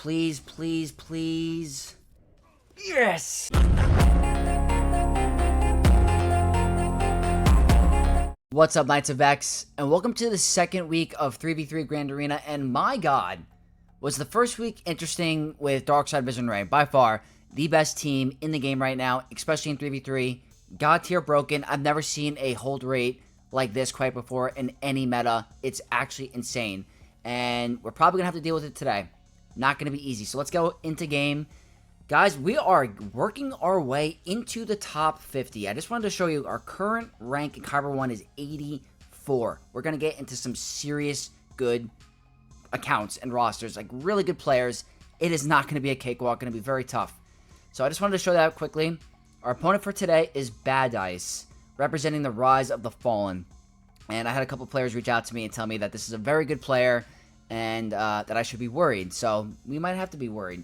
Please, please, please. Yes! What's up, Knights of X, and welcome to the second week of 3v3 Grand Arena, and my god, was the first week interesting with Darkside Vision Ray. By far, the best team in the game right now, especially in 3v3. God tier broken. I've never seen a hold rate like this quite before in any meta. It's actually insane, and we're probably going to have to deal with it today. Not going to be easy, so let's go into game. Guys, we are working our way into the top 50. I just wanted to show you our current rank in Kyber 1 is 84. We're going to get into some serious good accounts and rosters, like really good players. It is not going to be a cakewalk, going to be very tough. So I just wanted to show that quickly. Our opponent for today is Bad Ice, representing the Rise of the Fallen. And I had a couple players reach out to me and tell me that this is a very good player and that I should be worried. So we might have to be worried.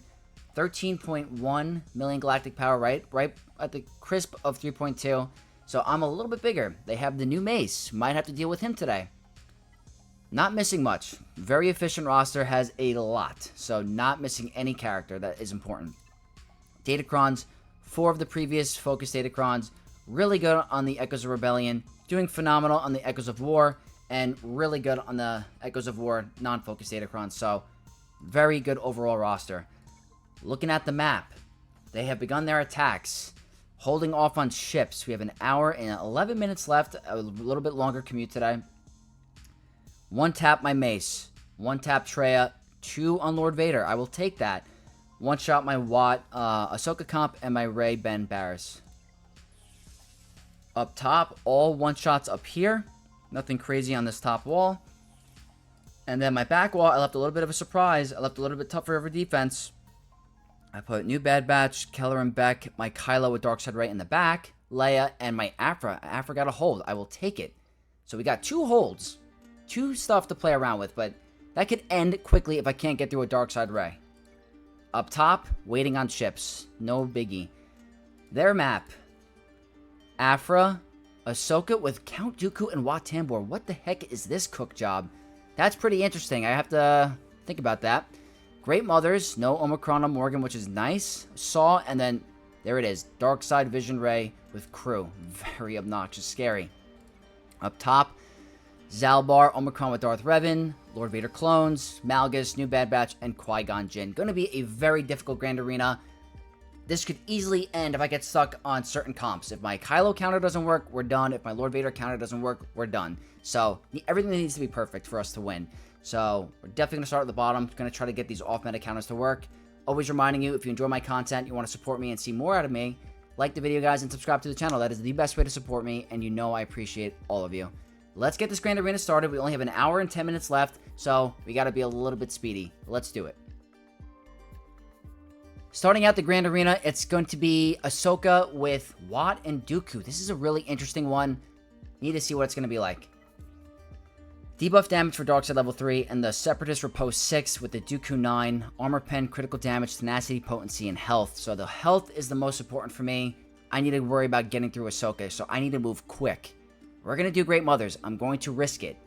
13.1 million galactic power, right at the crisp of 3.2. So I'm a little bit bigger. They have the new Mace. Might have to deal with him today. Not missing much. Very efficient roster, has a lot. So not missing any character that is important. Datacrons, 4 of the previous focus Datacrons. Really good on the Echoes of Rebellion. Doing phenomenal on the Echoes of War. And really good on the Echoes of War non-focus Datacrons. So very good overall roster. Looking at the map, they have begun their attacks, holding off on ships. We have an hour and 11 minutes left, a little bit longer commute today. 1 tap my Mace, 1 tap Traya, 2 on Lord Vader. I will take that. 1 shot my Watt, Ahsoka comp, and my Rey Ben Barris. Up top, all 1 shots up here. Nothing crazy on this top wall. And then my back wall, I left a little bit of a surprise. I left a little bit tougher of a defense. I put new Bad Batch, Keller and Beck, my Kylo with Darkseid right in the back, Leia, and my Aphra. Aphra got a hold. I will take it. So we got 2 holds. 2 stuff to play around with, but that could end quickly if I can't get through a Darkseid Ray. Up top, waiting on ships. No biggie. Their map. Aphra, Ahsoka with Count Dooku and Wat Tambor. What the heck is this cook job? That's pretty interesting. I have to think about that. Great Mothers, no Omicron on Morgan, which is nice. Saw, and then there it is. Darkside Vision Ray with crew. Very obnoxious, scary. Up top, Zalbar, Omicron with Darth Revan, Lord Vader clones, Malgus, New Bad Batch, and Qui-Gon Jinn. Going to be a very difficult Grand Arena. This could easily end if I get stuck on certain comps. If my Kylo counter doesn't work, we're done. If my Lord Vader counter doesn't work, we're done. So, everything needs to be perfect for us to win. So, we're definitely going to start at the bottom. Going to try to get these off-meta counters to work. Always reminding you, if you enjoy my content, you want to support me and see more out of me, like the video, guys, and subscribe to the channel. That is the best way to support me, and you know I appreciate all of you. Let's get this Grand Arena started. We only have an hour and 10 minutes left, so we got to be a little bit speedy. Let's do it. Starting out the Grand Arena, it's going to be Ahsoka with Watt and Dooku. This is a really interesting one. Need to see what it's going to be like. Debuff damage for Darkseid level 3, and the Separatist Repose 6 with the Dooku 9. Armor Pen, critical damage, tenacity, potency, and health. So the health is the most important for me. I need to worry about getting through Ahsoka, so I need to move quick. We're going to do Great Mothers. I'm going to risk it.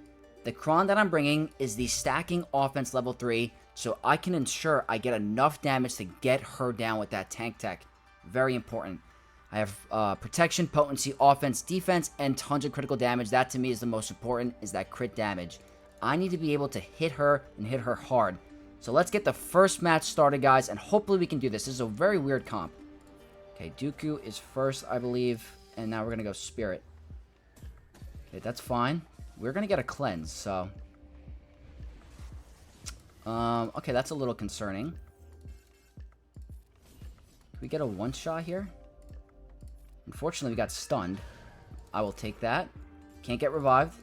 The Kron that I'm bringing is the Stacking Offense level 3, so I can ensure I get enough damage to get her down with that tank tech. Very important. I have protection, potency, offense, defense, and tons of critical damage. That to me is the most important, is that crit damage. I need to be able to hit her and hit her hard. So let's get the first match started, guys, and hopefully we can do this. This is a very weird comp. Okay, Dooku is first, I believe, and now we're going to go Spirit. Okay, that's fine. We're going to get a cleanse, so... okay, that's a little concerning. Can we get a one-shot here? Unfortunately, we got stunned. I will take that. Can't get revived.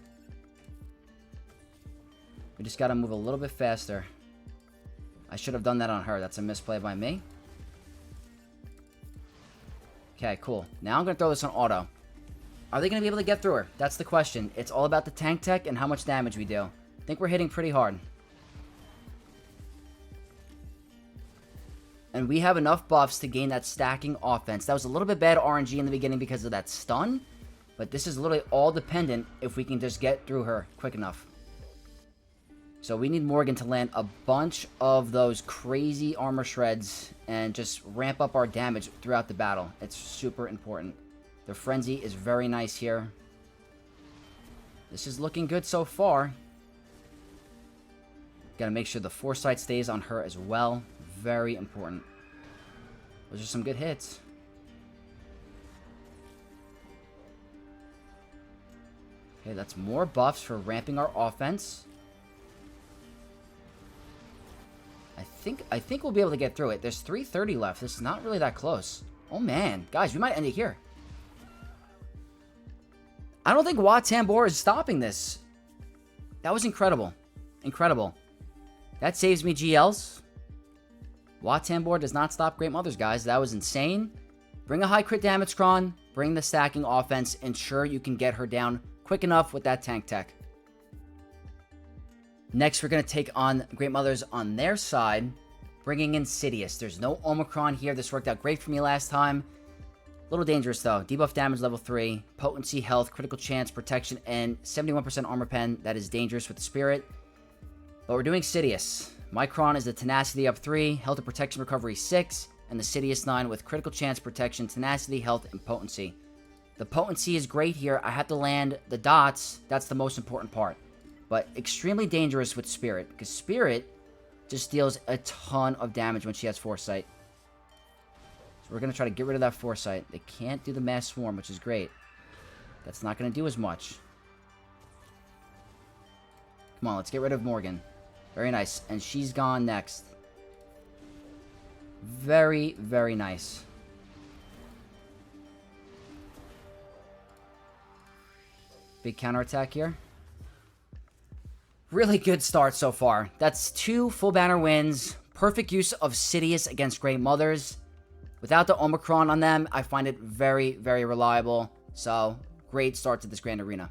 We just got to move a little bit faster. I should have done that on her. That's a misplay by me. Okay, cool. Now I'm going to throw this on auto. Are they going to be able to get through her? That's the question. It's all about the tank tech and how much damage we do. I think we're hitting pretty hard. And we have enough buffs to gain that stacking offense. That was a little bit bad RNG in the beginning because of that stun. But this is literally all dependent if we can just get through her quick enough. So we need Morgan to land a bunch of those crazy armor shreds and just ramp up our damage throughout the battle. It's super important. The frenzy is very nice here. This is looking good so far. Gotta make sure the foresight stays on her as well. Very important. Those are some good hits. Okay, that's more buffs for ramping our offense. I think we'll be able to get through it. There's 330 left. This is not really that close. Oh man, guys, we might end it here. I don't think Wat Tambor is stopping this. That was incredible. Incredible. That saves me GLs. Wat Tambor does not stop Great Mothers, guys. That was insane. Bring a high crit damage cron. Bring the stacking offense. Ensure you can get her down quick enough with that tank tech. Next, we're going to take on Great Mothers on their side, bringing in Sidious. There's no Omicron here. This worked out great for me last time. A little dangerous, though. Debuff damage level 3, potency, health, critical chance, protection, and 71% armor pen. That is dangerous with the spirit. But we're doing Sidious. My cron is the tenacity up 3, health and protection recovery 6, and the Sidious 9 with critical chance, protection, tenacity, health, and potency. The potency is great here. I have to land the dots. That's the most important part. But extremely dangerous with Spirit, because Spirit just deals a ton of damage when she has Foresight. So we're going to try to get rid of that Foresight. They can't do the Mass Swarm, which is great. That's not going to do as much. Come on, let's get rid of Morgan. Very nice. And she's gone next. Very, very nice. Big counterattack here. Really good start so far. That's 2 full banner wins. Perfect use of Sidious against Great Mothers. Without the Omicron on them, I find it very, very reliable. So, great start to this Grand Arena.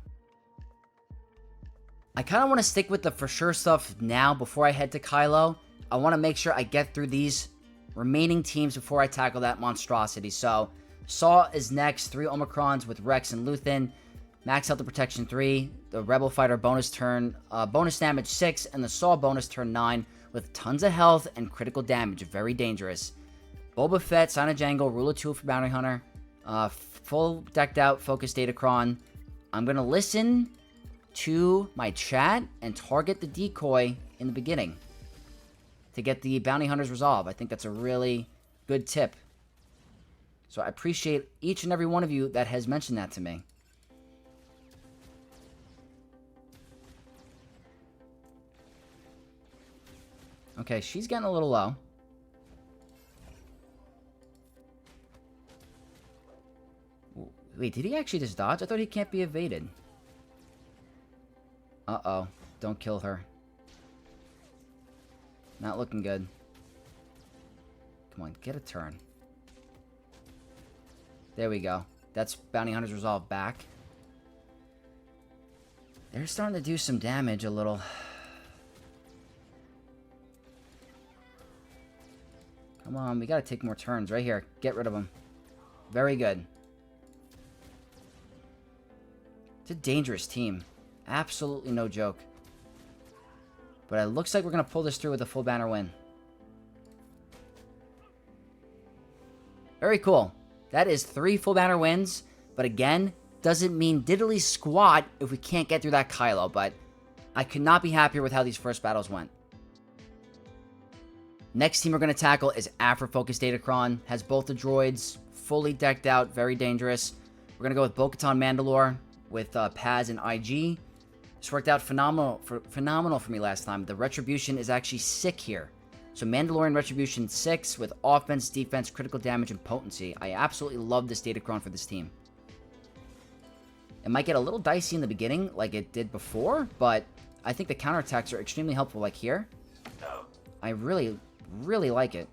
I kind of want to stick with the for sure stuff now before I head to Kylo. I want to make sure I get through these remaining teams before I tackle that monstrosity. So, Saw is next. 3 Omicrons with Rex and Luthen. Max health and protection 3, the Rebel Fighter bonus turn, bonus damage 6, and the Saw bonus turn 9 with tons of health and critical damage. Very dangerous. Boba Fett, Sign of Jango, Ruler 2 for Bounty Hunter, full decked out Focus Datacron. I'm going to listen to my chat and target the decoy in the beginning to get the Bounty Hunter's resolve. I think that's a really good tip. So I appreciate each and every one of you that has mentioned that to me. Okay, she's getting a little low. Wait, did he actually just dodge? I thought he can't be evaded. Uh-oh. Don't kill her. Not looking good. Come on, get a turn. There we go. That's Bounty Hunter's resolve back. They're starting to do some damage a little. Come on, we gotta take more turns. Right here. Get rid of them. Very good. It's a dangerous team. Absolutely no joke. But it looks like we're gonna pull this through with a full banner win. Very cool. That is 3 full banner wins. But again, doesn't mean diddly squat if we can't get through that Kylo. But I could not be happier with how these first battles went. Next team we're going to tackle is Aphra Focus Datacron. Has both the droids, fully decked out, very dangerous. We're going to go with Bo-Katan Mandalore with Paz and IG. This worked out phenomenal for me last time. The Retribution is actually sick here. So Mandalorian Retribution 6 with offense, defense, critical damage, and potency. I absolutely love this Datacron for this team. It might get a little dicey in the beginning like it did before, but I think the counterattacks are extremely helpful like here. I really like it.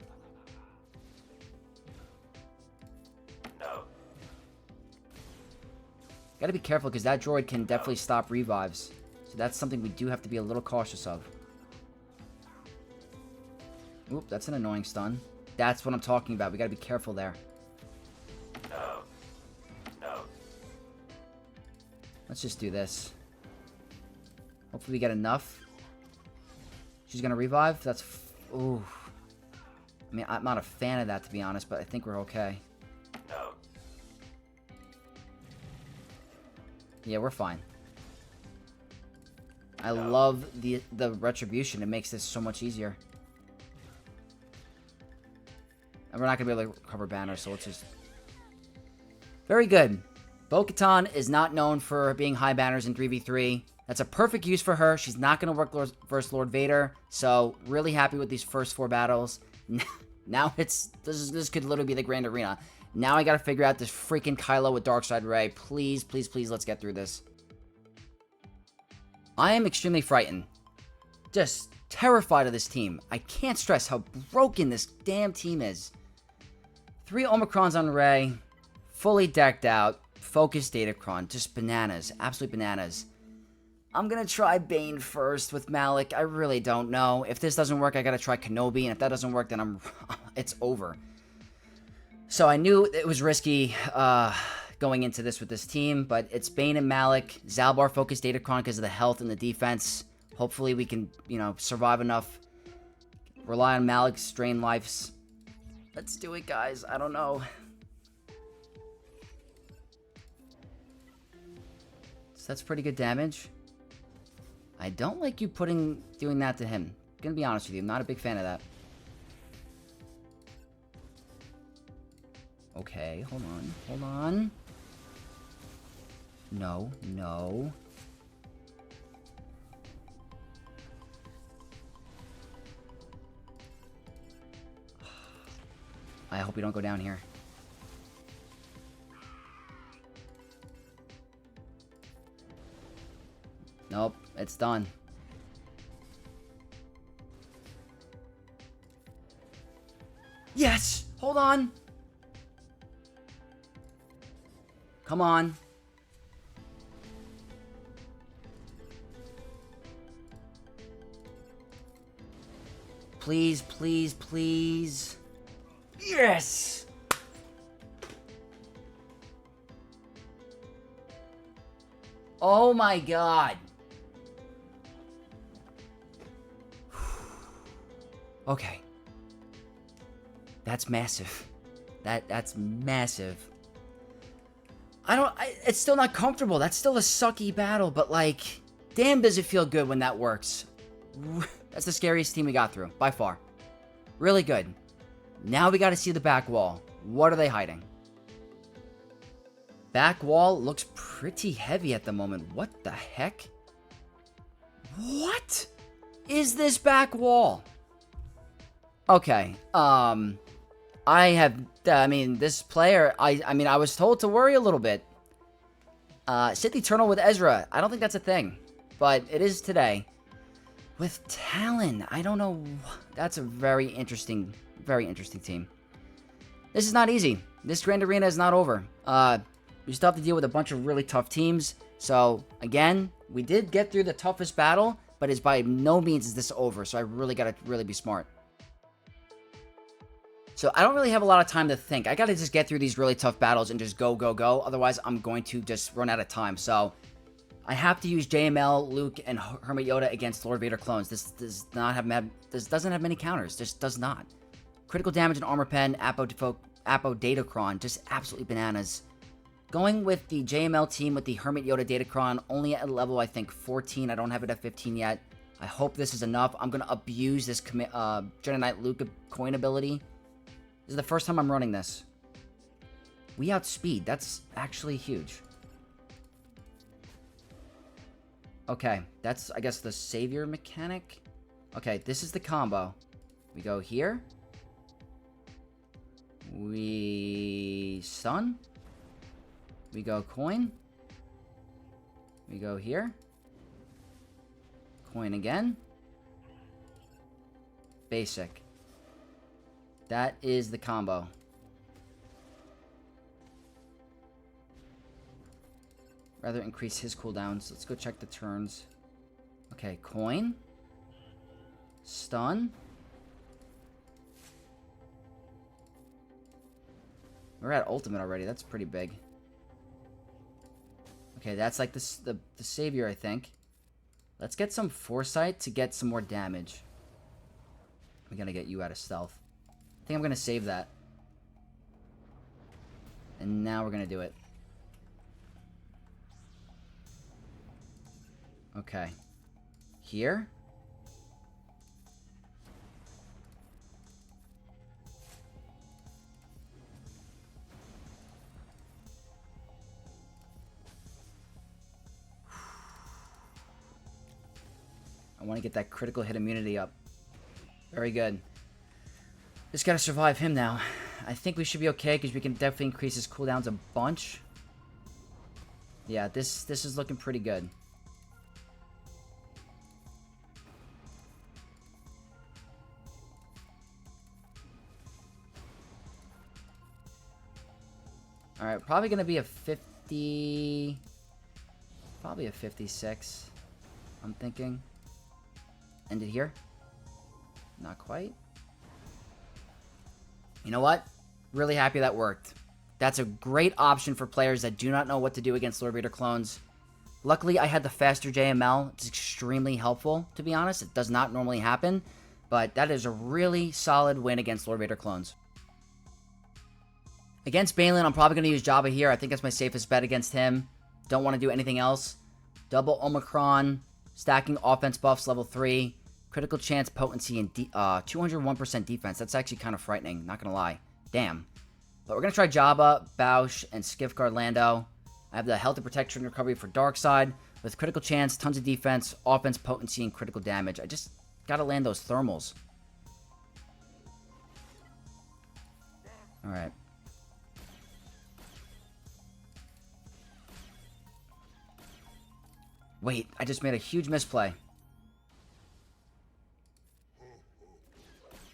Gotta be careful because that droid can definitely stop revives. So that's something we do have to be a little cautious of. Oop, that's an annoying stun. That's what I'm talking about. We gotta be careful there. Let's just do this. Hopefully we get enough. She's gonna revive? That's... Ooh. I mean, I'm not a fan of that, to be honest, but I think we're okay. Yeah, we're fine. I love the retribution. It makes this so much easier. And we're not going to be able to recover banners, so let's just... Very good. Bo-Katan is not known for being high banners in 3v3. That's a perfect use for her. She's not going to work versus Lord Vader. So, really happy with these first 4 battles. Now it's... This could literally be the Grand Arena. Now I got to figure out this freaking Kylo with Darkside Ray. Please, please, please, let's get through this. I am extremely frightened. Just terrified of this team. I can't stress how broken this damn team is. 3 Omicrons on Rey. Fully decked out. Focused Datacron. Just bananas. Absolute bananas. I'm going to try Bane first with Malak. I really don't know. If this doesn't work, I got to try Kenobi. And if that doesn't work, then it's over. So I knew it was risky going into this with this team, but it's Bane and Malak. Zalbar focused Datacron because of the health and the defense. Hopefully we can, you know, survive enough. Rely on Malak's drain lives. Let's do it, guys. I don't know. So that's pretty good damage. I don't like you doing that to him. I'm gonna be honest with you. I'm not a big fan of that. Okay, hold on. Hold on. No, no. I hope we don't go down here. Nope, it's done. Yes! Hold on! Come on. Please, please, please. Yes! Oh my god. Okay. That's massive. That's massive. It's still not comfortable. That's still a sucky battle, but like, damn does it feel good when that works. That's the scariest team we got through, by far. Really good. Now we gotta see the back wall. What are they hiding? Back wall looks pretty heavy at the moment. What the heck? What is this back wall? Okay, this player, I was told to worry a little bit. Sith Eternal with Ezra, I don't think that's a thing, but it is today. With Talon, I don't know, that's a very interesting team. This is not easy. This Grand Arena is not over. We still have to deal with a bunch of really tough teams, so, again, we did get through the toughest battle, but it's by no means is this over, so I really gotta be smart. So I don't really have a lot of time to think. I gotta just get through these really tough battles and just go, go, go. Otherwise, I'm going to just run out of time. So I have to use JML, Luke, and Hermit Yoda against Lord Vader clones. This doesn't have many counters. Just does not. Critical damage and armor pen, Appo Datacron, just absolutely bananas. Going with the JML team with the Hermit Yoda Datacron, only at level, I think, 14. I don't have it at 15 yet. I hope this is enough. I'm gonna abuse this Jedi Knight Luke coin ability. This is the first time I'm running this. We outspeed. That's actually huge. Okay, that's, I guess, the savior mechanic. Okay, this is the combo. We go here. We stun. We go coin. We go here. Coin again. Basic. That is the combo. Rather increase his cooldowns. Let's go check the turns. Okay, coin. Stun. We're at ultimate already. That's pretty big. Okay, that's like the savior, I think. Let's get some foresight to get some more damage. We gotta get you out of stealth. I think I'm gonna save that. And now we're gonna do it. Okay. Here? I want to get that critical hit immunity up. Very good. Just gotta survive him now. I think we should be okay because we can definitely increase his cooldowns a bunch. Yeah, this is looking pretty good. Alright, probably gonna be a 50... Probably a 56, I'm thinking. End it here? Not quite. You know what? Really happy that worked. That's a great option for players that do not know what to do against Lord Vader clones. Luckily, I had the faster JML. It's extremely helpful, to be honest. It does not normally happen, but that is a really solid win against Lord Vader clones. Against Baylan, I'm probably going to use Jabba here. I think that's my safest bet against him. Don't want to do anything else. Double Omicron, stacking offense buffs level 3, critical chance potency, and 201% defense. That's actually kind of frightening, not going to lie. Damn. But we're going to try Jabba, Bausch, and Skiffguard Lando. I have the health and protection recovery for Darkside, with critical chance, tons of defense, offense potency, and critical damage. I just got to land those thermals. Alright. Wait, I just made a huge misplay.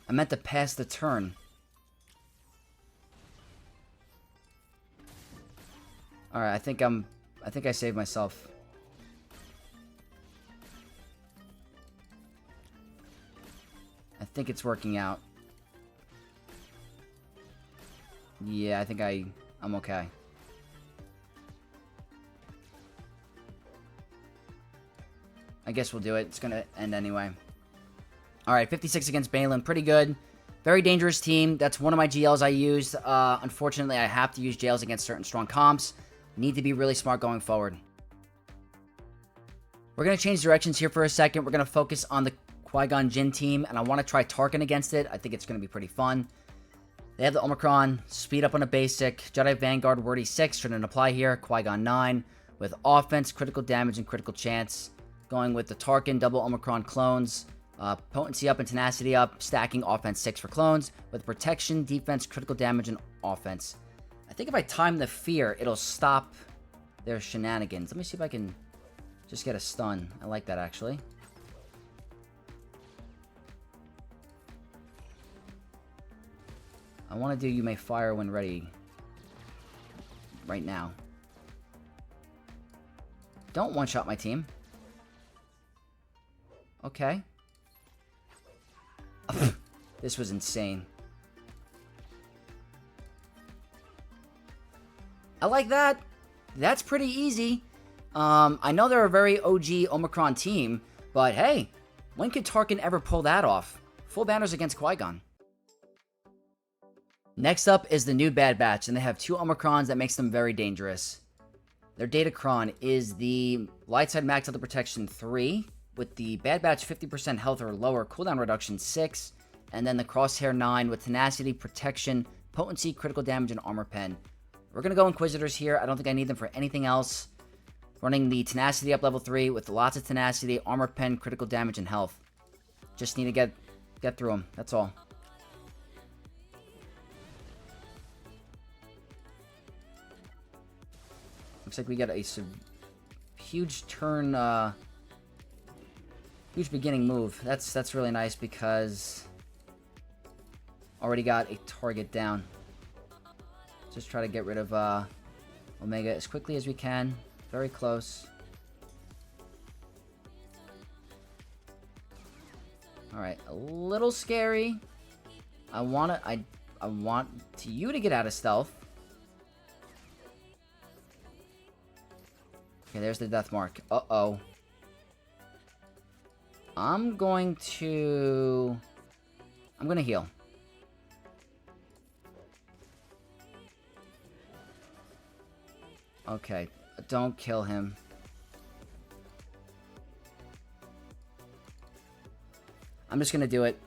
I meant to pass the turn. Alright, I think I saved myself. I think it's working out. Yeah, I think I'm okay. I guess we'll do it. It's gonna end anyway. Alright, 56 against Baylan. Pretty good. Very dangerous team. That's one of my GLs I used. Unfortunately, I have to use GLs against certain strong comps. Need to be really smart going forward. We're going to change directions here for a second. We're going to focus on the Qui-Gon Jinn team, and I want to try Tarkin against it. I think it's going to be pretty fun. They have the Omicron, speed up on a basic, Jedi Vanguard Wordy 6, shouldn't apply here, Qui-Gon 9, with offense, critical damage, and critical chance. Going with the Tarkin double Omicron clones, potency up and tenacity up, stacking offense 6 for clones, with protection, defense, critical damage, and offense. I think if I time the fear, it'll stop their shenanigans. Let me see if I can just get a stun. I like that, actually. I want to do you may fire when ready. Right now. Don't one-shot my team. Okay. This was insane. I like that. That's pretty easy. I know they're a very OG Omicron team, but hey, when could Tarkin ever pull that off? Full banners against Qui-Gon. Next up is the new Bad Batch, and they have 2 Omicrons that makes them very dangerous. Their Datacron is the light side max health protection 3, with the Bad Batch 50% health or lower, cooldown reduction 6, and then the Crosshair 9 with tenacity, protection, potency, critical damage, and armor pen. We're going to go Inquisitors here. I don't think I need them for anything else. Running the tenacity up level 3 with lots of tenacity, armor pen, critical damage, and health. Just need to get through them. That's all. Looks like we got a huge turn, huge beginning move. That's really nice because already got a target down. Just try to get rid of Omega as quickly as we can. Very close. Alright, a little scary. I want you to get out of stealth. Okay, there's the death mark. Uh-oh. I'm going to I'm gonna heal. Okay, don't kill him. I'm just gonna do it.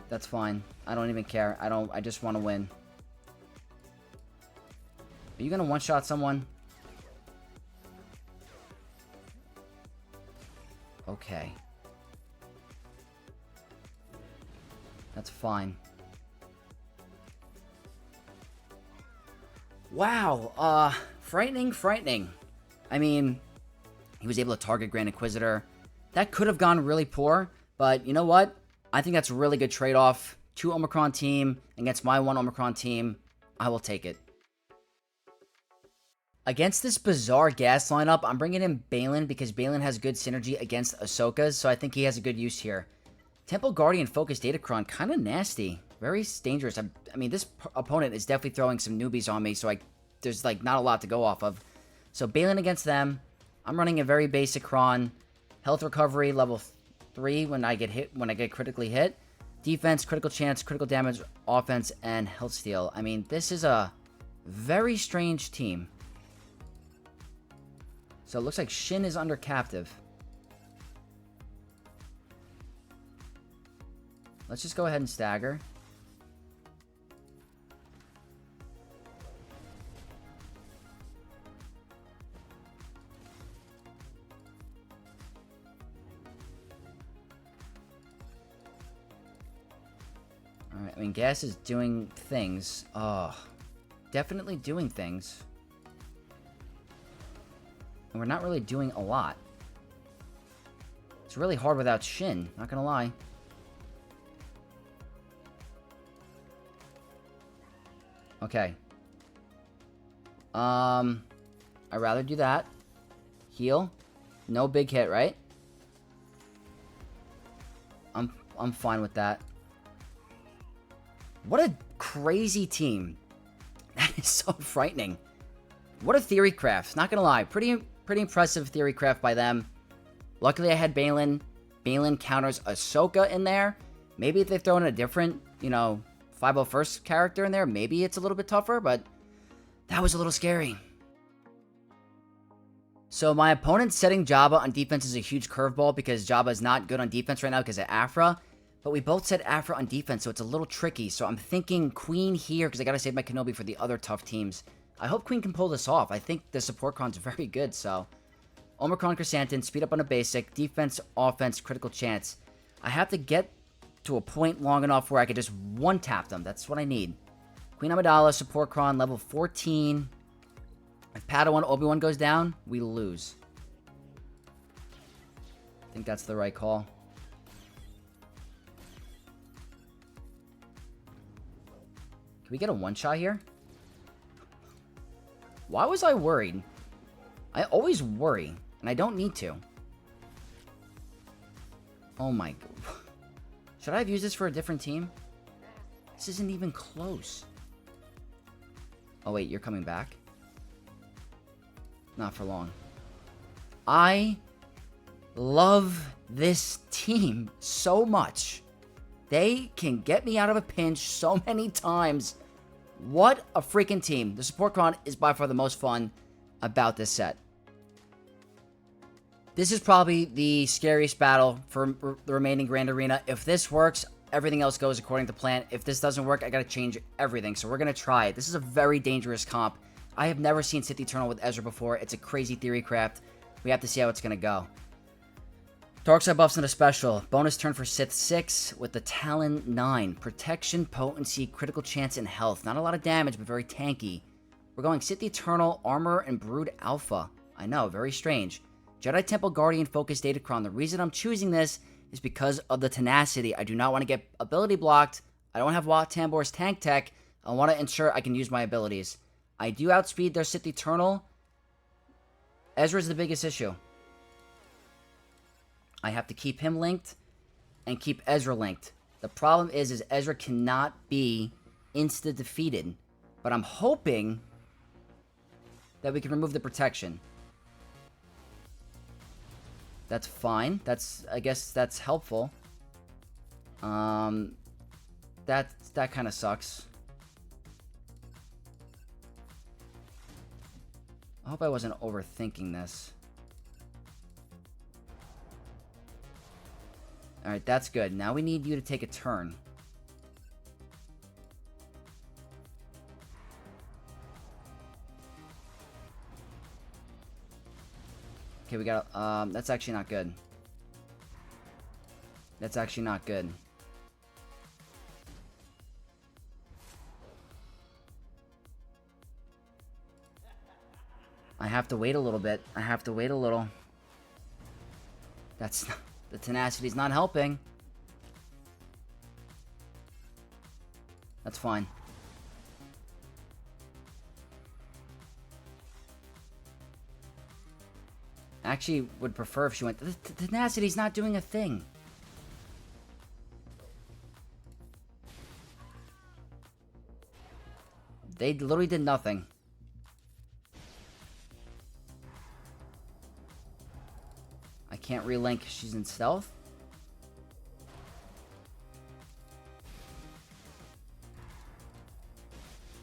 That's fine. I don't even care. I just want to win. Are you gonna one-shot someone? Okay. That's fine. Wow, frightening, frightening. I mean, he was able to target Grand Inquisitor. That could have gone really poor, but you know what? I think that's a really good trade-off. 2 Omicron team against my 1 Omicron team. I will take it. Against this bizarre gas lineup, I'm bringing in Baylan because Baylan has good synergy against Ahsoka, so I think he has a good use here. Temple Guardian Focus Datacron, kind of nasty. Very dangerous. I mean, this opponent is definitely throwing some newbies on me, so there's like not a lot to go off of. So Baylan against them. I'm running a very basic cron. Health recovery level 3 when I get critically hit. Defense, critical chance, critical damage, offense, and health steal. I mean, this is a very strange team. So it looks like Shin is under captive. Let's just go ahead and stagger. Alright, I mean, Gas is doing things. Oh, definitely doing things. And we're not really doing a lot. It's really hard without Shin, not gonna lie. Okay. I'd rather do that. Heal. No big hit, right? I'm fine with that. What a crazy team. That is so frightening. What a theory craft, not gonna lie. Pretty impressive theory craft by them. Luckily I had Baylan. Baylan counters Ahsoka in there. Maybe if they throw in a different, 501st character in there, maybe it's a little bit tougher, but that was a little scary. So my opponent's setting Jabba on defense is a huge curveball because Jabba is not good on defense right now because of Aphra. But we both set Aphra on defense, so it's a little tricky. So I'm thinking Queen here because I got to save my Kenobi for the other tough teams. I hope Queen can pull this off. I think the support cron's very good, so... Omicron Chrysanthemum, speed up on a basic, defense, offense, critical chance. I have to get to a point long enough where I could just one-tap them. That's what I need. Queen Amidala, support cron, level 14. If Padawan Obi-Wan goes down, we lose. I think that's the right call. Can we get a one-shot here? Why was I worried? I always worry, and I don't need to. Oh my god. Should I have used this for a different team? This isn't even close. Oh wait, you're coming back? Not for long. I love this team so much. They can get me out of a pinch so many times. What a freaking team. The support cron is by far the most fun about this set. This is probably the scariest battle for the remaining Grand Arena. If this works, everything else goes according to plan. If this doesn't work, I gotta change everything. So we're gonna try it. This is a very dangerous comp. I have never seen Sith Eternal with Ezra before. It's a crazy theory craft. We have to see how it's gonna go. Darkside buffs and a special. Bonus turn for Sith 6 with the Talon 9. Protection, potency, critical chance, and health. Not a lot of damage, but very tanky. We're going Sith Eternal, Armor, and Brood Alpha. I know, very strange. Jedi Temple Guardian Focus Datacron. The reason I'm choosing this is because of the tenacity. I do not want to get ability blocked. I don't have Wat Tambor's tank tech. I want to ensure I can use my abilities. I do outspeed their Sith Eternal. Ezra's the biggest issue. I have to keep him linked and keep Ezra linked. The problem is Ezra cannot be insta-defeated. But I'm hoping that we can remove the protection. That's fine. I guess that's helpful. That kind of sucks. I hope I wasn't overthinking this. Alright, that's good. Now we need you to take a turn. Okay, we got... that's actually not good. That's actually not good. I have to wait a little bit. I have to wait a little. That's... The tenacity's not helping. That's fine. I actually would prefer if she went... The tenacity's not doing a thing. They literally did nothing. I can't relink. She's in stealth.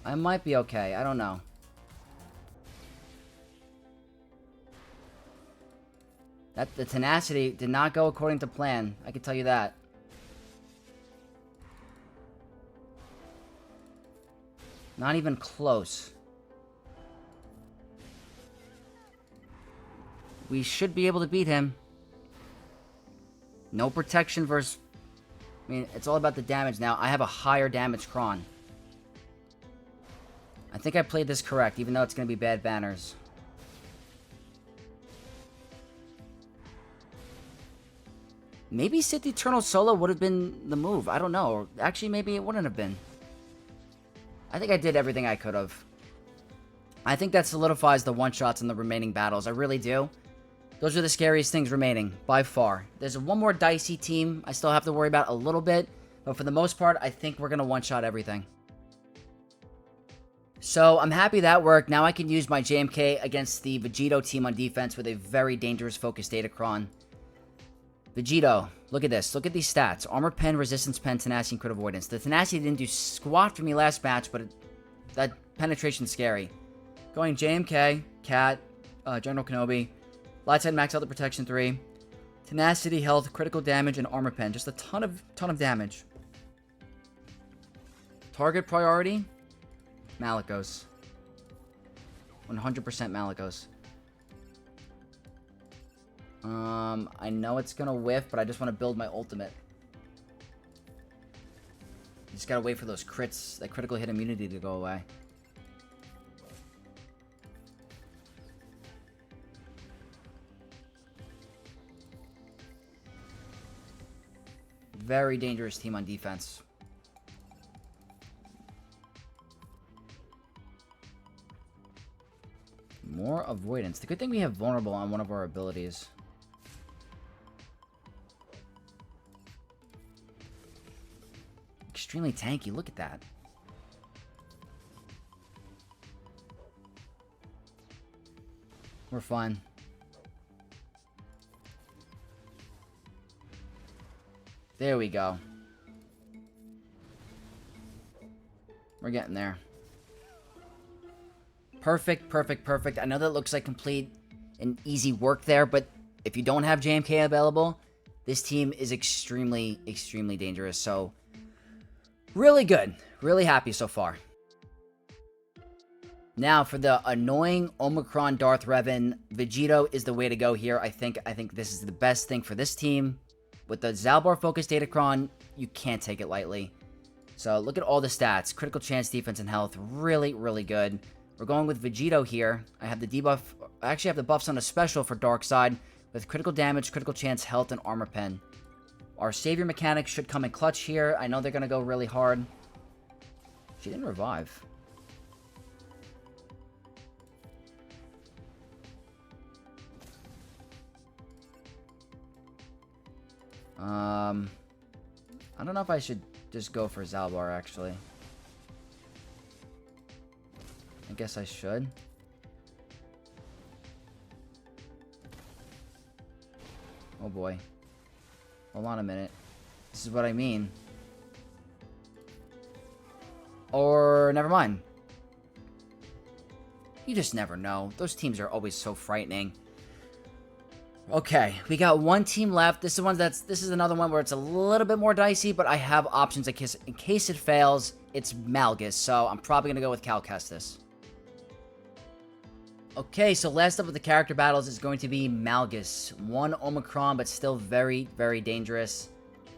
I might be okay. I don't know. The tenacity did not go according to plan. I can tell you that. Not even close. We should be able to beat him. No protection versus... I mean, it's all about the damage now. I have a higher damage cron. I think I played this correct, even though it's going to be bad banners. Maybe Sith Eternal solo would have been the move. I don't know. Or actually, maybe it wouldn't have been. I think I did everything I could have. I think that solidifies the one-shots in the remaining battles. I really do. Those are the scariest things remaining, by far. There's one more dicey team I still have to worry about a little bit, but for the most part, I think we're going to one-shot everything. So, I'm happy that worked. Now I can use my JMK against the Vegito team on defense with a very dangerous focus Datacron. Vegito, look at this. Look at these stats. Armor pen, resistance pen, tenacity, and crit avoidance. The tenacity didn't do squat for me last match, but that penetration's scary. Going JMK, Cat, General Kenobi. Light side max out the protection 3. Tenacity, health, critical damage, and armor pen. Just a ton of damage. Target priority, Malakos. 100% Malakos. I know it's gonna whiff, but I just want to build my ultimate. Just gotta wait for those crits, that critical hit immunity to go away. Very dangerous team on defense. More avoidance. The good thing we have vulnerable on one of our abilities. Extremely tanky. Look at that. We're fine. There we go. We're getting there. Perfect, perfect, perfect. I know that looks like complete and easy work there, but if you don't have JMK available, this team is extremely, extremely dangerous. So, really good. Really happy so far. Now, for the annoying Omicron Darth Revan, Vegito is the way to go here. I think this is the best thing for this team. With the Zalbar focused Datacron, you can't take it lightly. So, look at all the stats. Critical chance, defense, and health. Really, really good. We're going with Vegito here. I have the debuff. I actually have the buffs on a special for Dark Side with critical damage, critical chance, health, and armor pen. Our savior mechanics should come in clutch here. I know they're going to go really hard. She didn't revive. I don't know if I should just go for Zalbar, actually. I guess I should. Oh boy. Hold on a minute. This is what I mean. Or, never mind. You just never know. Those teams are always so frightening. Okay, we got one team left. This is another one where it's a little bit more dicey, but I have options in case it fails. It's Malgus, so I'm probably going to go with Cal Kestis. Okay, so last up with the character battles is going to be Malgus. One Omicron, but still very, very dangerous.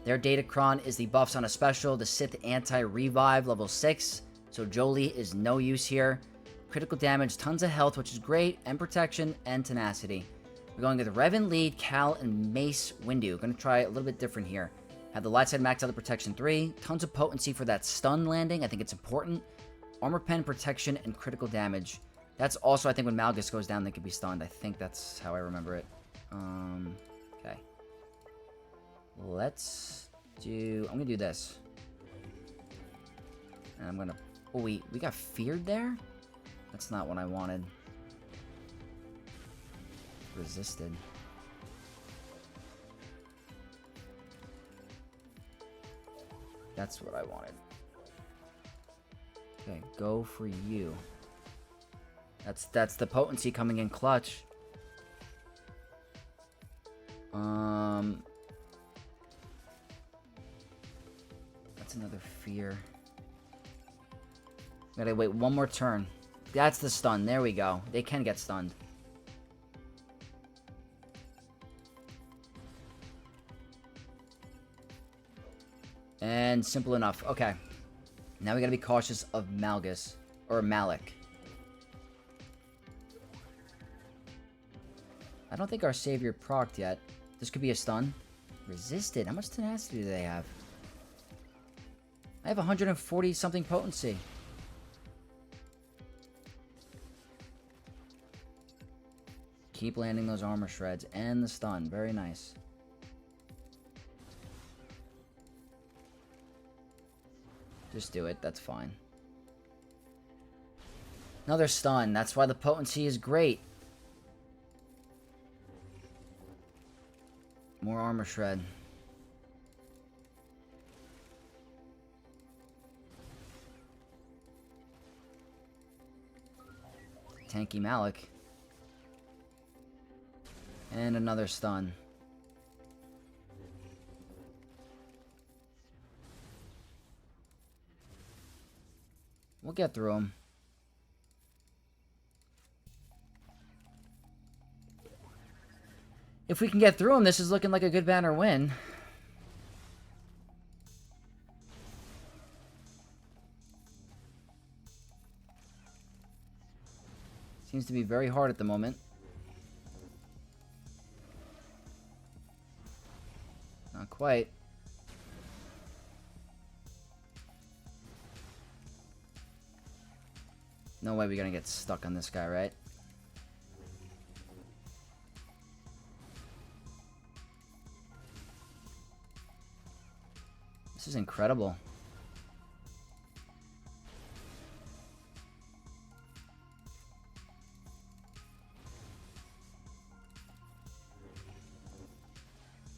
Their Datacron is the buffs on a special, the Sith anti-revive, level 6. So Jolie is no use here. Critical damage, tons of health, which is great, and protection, and tenacity. We're going with Revan lead, Cal, and Mace Windu. Going to try a little bit different here. Have the light side max out of protection 3. Tons of potency for that stun landing. I think it's important. Armor pen, protection, and critical damage. That's also, I think, when Malgus goes down, they could be stunned. I think that's how I remember it. Okay. Let's do... I'm going to do this. And I'm going to... Oh, we got feared there? That's not what I wanted. Resisted. That's what I wanted. Okay, go for you. That's the potency coming in clutch. That's another fear. Gotta wait one more turn. That's the stun. There we go. They can get stunned. And simple enough. Okay. Now we gotta be cautious of Malgus. Or Malak. I don't think our savior procced yet. This could be a stun. Resisted. How much tenacity do they have? I have 140 something potency. Keep landing those armor shreds and the stun. Very nice. Just do it. That's fine. Another stun. That's why the potency is great. More armor shred. Tanky Malak. And another stun. We'll get through him. If we can get through him, this is looking like a good banner win. Seems to be very hard at the moment. Not quite. No way we're gonna get stuck on this guy, right? This is incredible.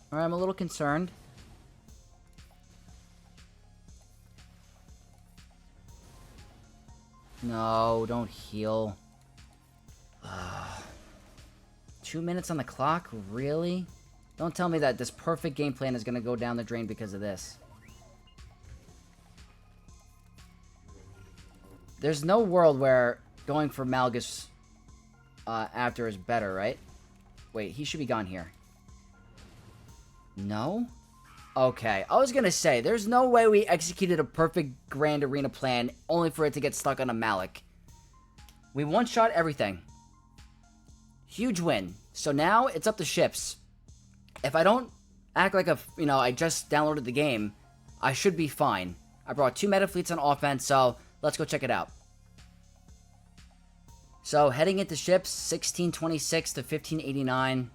Alright, I'm a little concerned. No, don't heal. 2 minutes on the clock? Really? Don't tell me that this perfect game plan is going to go down the drain because of this. There's no world where going for Malgus after is better, right? Wait, he should be gone here. No? Okay, I was gonna say, there's no way we executed a perfect Grand Arena plan only for it to get stuck on a Malak. We one-shot everything. Huge win. So now, it's up to ships. If I don't act like I just downloaded the game, I should be fine. I brought 2 meta fleets on offense, so let's go check it out. So, heading into ships, 1626 to 1589.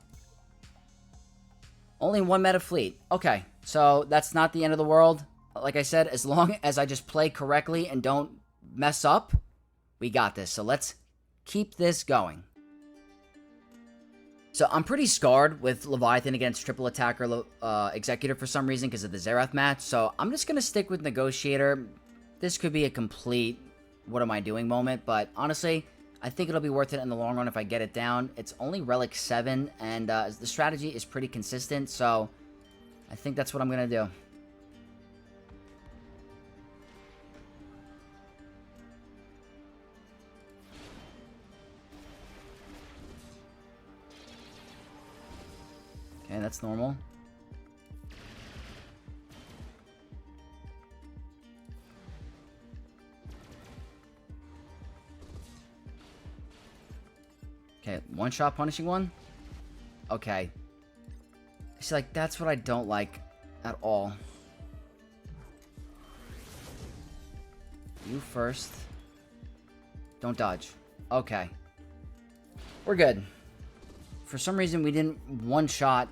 Only 1 meta fleet. Okay, so that's not the end of the world. Like I said, as long as I just play correctly and don't mess up, we got this. So let's keep this going. So I'm pretty scarred with Leviathan against triple attacker Executor for some reason because of the Xerath match. So I'm just going to stick with Negotiator. This could be a complete what am I doing moment. But honestly, I think it'll be worth it in the long run if I get it down. It's only Relic 7 and the strategy is pretty consistent. So I think that's what I'm going to do. Okay, that's normal. Okay, one shot punishing one. Okay. See, like, that's what I don't like at all. You first. Don't dodge. Okay. We're good. For some reason, we didn't one-shot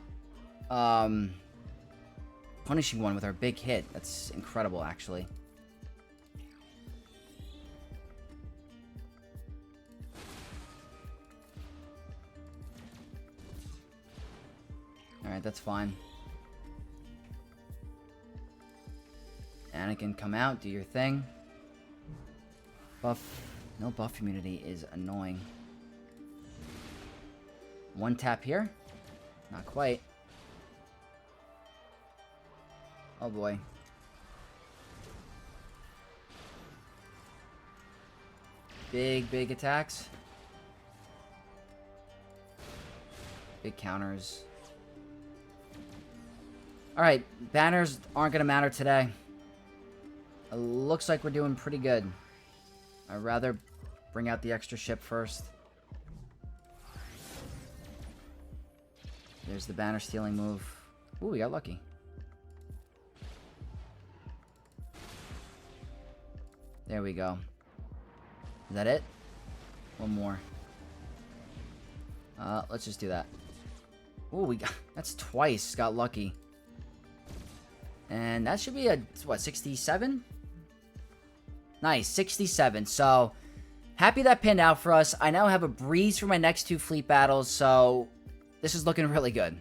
punishing one with our big hit. That's incredible, actually. Alright, that's fine. Anakin, come out, do your thing. Buff. No buff immunity is annoying. One tap here. Not quite. Oh boy. Big attacks. Big counters. Alright, banners aren't going to matter today. It looks like we're doing pretty good. I'd rather bring out the extra ship first. There's the banner stealing move. Ooh, we got lucky. There we go. Is that it? One more. Let's just do that. Ooh, we got... That's twice. Got lucky. And that should be a... What, 67? Nice, 67. So, happy that pinned out for us. I now have a breeze for my next two fleet battles, so... This is looking really good.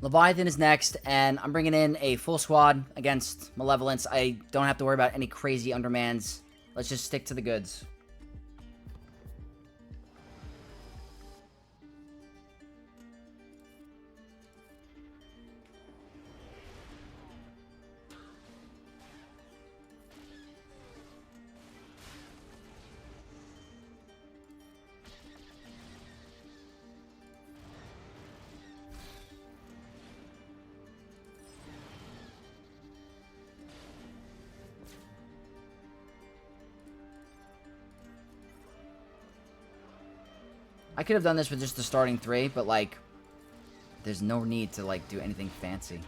Leviathan is next, and I'm bringing in a full squad against Malevolence. I don't have to worry about any crazy undermans. Let's just stick to the goods. I could have done this with just the starting three, but, like, there's no need to, like, do anything fancy.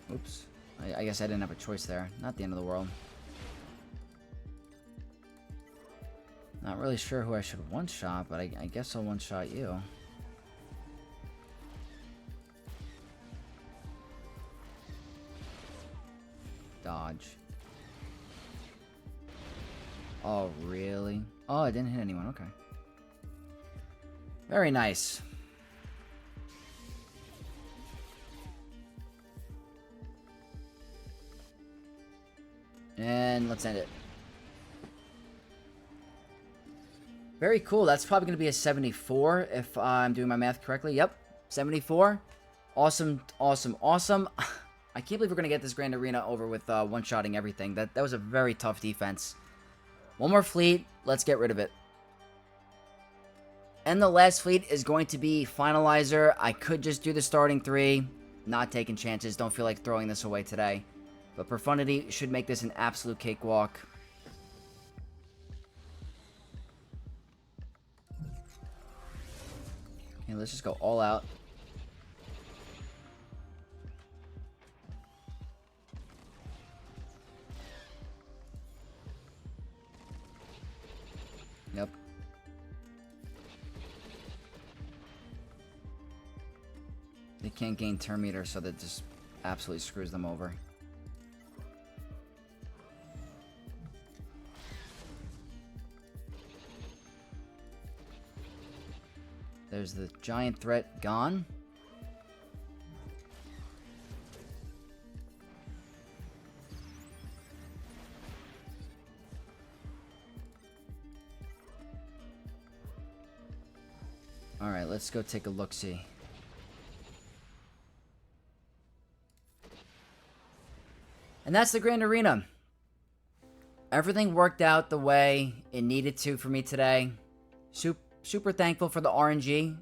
Oops. I guess I didn't have a choice there. Not the end of the world. Not really sure who I should one-shot, but I guess I'll one-shot you. Dodge. Oh, really? Oh, I didn't hit anyone. Okay. Very nice. And let's end it. Very cool. That's probably going to be a 74 if I'm doing my math correctly. Yep, 74. Awesome, awesome, awesome. I can't believe we're going to get this Grand Arena over with one-shotting everything. That was a very tough defense. One more fleet. Let's get rid of it. And the last fleet is going to be Finalizer. I could just do the starting three. Not taking chances. Don't feel like throwing this away today. But Profundity should make this an absolute cakewalk. Okay, let's just go all out. Yep. can't gain turn meter, so that just absolutely screws them over. There's the giant threat gone. Alright, let's go take a look-see. And that's the Grand Arena. Everything worked out the way it needed to for me today. Super thankful for the RNG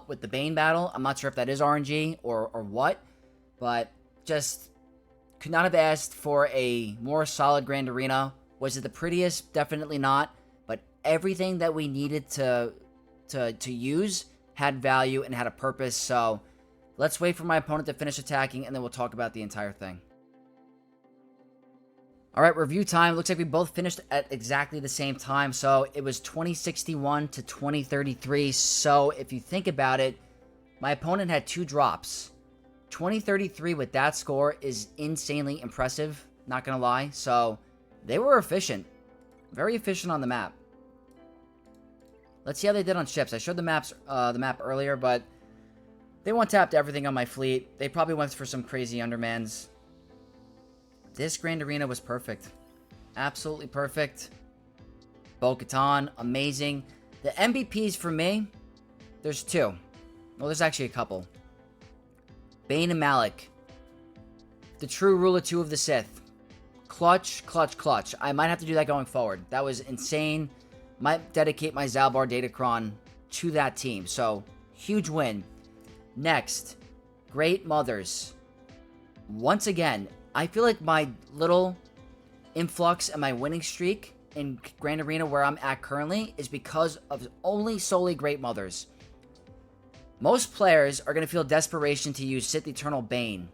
with the Bane battle. I'm not sure if that is RNG or what, but just could not have asked for a more solid Grand Arena. Was it the prettiest? Definitely not. But everything that we needed to use had value and had a purpose. So let's wait for my opponent to finish attacking, and then we'll talk about the entire thing. Alright, review time. Looks like we both finished at exactly the same time. So it was 2061 to 2033. So if you think about it, my opponent had 2 drops. 2033 with that score is insanely impressive, not gonna lie. So they were efficient. Very efficient on the map. Let's see how they did on ships. I showed the map earlier, but they one-tapped everything on my fleet. They probably went for some crazy undermans. This Grand Arena was perfect. Absolutely perfect. Katan, amazing. The MVPs for me, there's 2. Well, there's actually a couple. Bane and Malak. The true ruler 2 of the Sith. Clutch, clutch, clutch. I might have to do that going forward. That was insane. Might dedicate my Zal Datacron to that team. So, huge win. Next, Great Mothers. Once again, I feel like my little influx and my winning streak in Grand Arena where I'm at currently is because of solely Great Mothers. Most players are going to feel desperation to use Sith Eternal Bane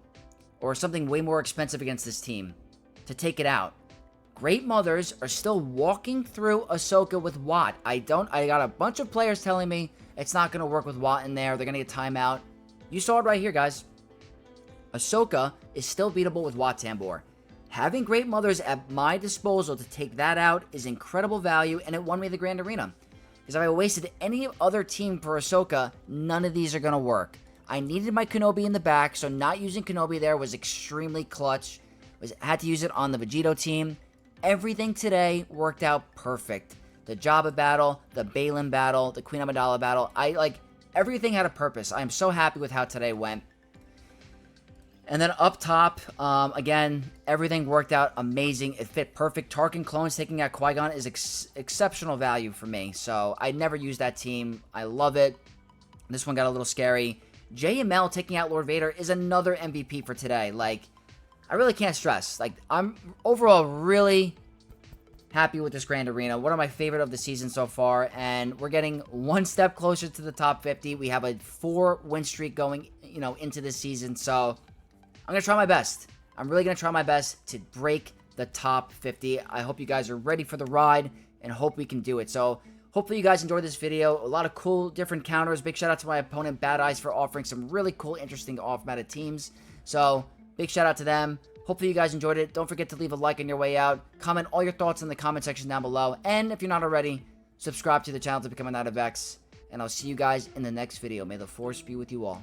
or something way more expensive against this team to take it out. Great Mothers are still walking through Ahsoka with Watt. I got a bunch of players telling me it's not going to work with Watt in there. They're going to get timeout. You saw it right here, guys. Ahsoka is still beatable with Watt Tambor. Having Great Mothers at my disposal to take that out is incredible value, and it won me the Grand Arena. Because if I wasted any other team for Ahsoka, none of these are going to work. I needed my Kenobi in the back, so not using Kenobi there was extremely clutch. Had to use it on the Vegito team. Everything today worked out perfect. The Jabba battle, the Baylan battle, the Queen Amidala battle. Everything had a purpose. I am so happy with how today went. And then up top, again, everything worked out amazing. It fit perfect. Tarkin clones taking out Qui-Gon is exceptional value for me. So I never used that team. I love it. This one got a little scary. JML taking out Lord Vader is another MVP for today. I really can't stress. I'm overall really happy with this Grand Arena. One of my favorite of the season so far. And we're getting one step closer to the top 50. We have a 4-win streak going, into this season. So I'm going to try my best. I'm really going to try my best to break the top 50. I hope you guys are ready for the ride and hope we can do it. So hopefully you guys enjoyed this video. A lot of cool different counters. Big shout out to my opponent Bad Eyes for offering some really cool, interesting off-meta teams. So big shout out to them. Hopefully you guys enjoyed it. Don't forget to leave a like on your way out. Comment all your thoughts in the comment section down below. And if you're not already, subscribe to the channel to become a Knight of X. And I'll see you guys in the next video. May the Force be with you all.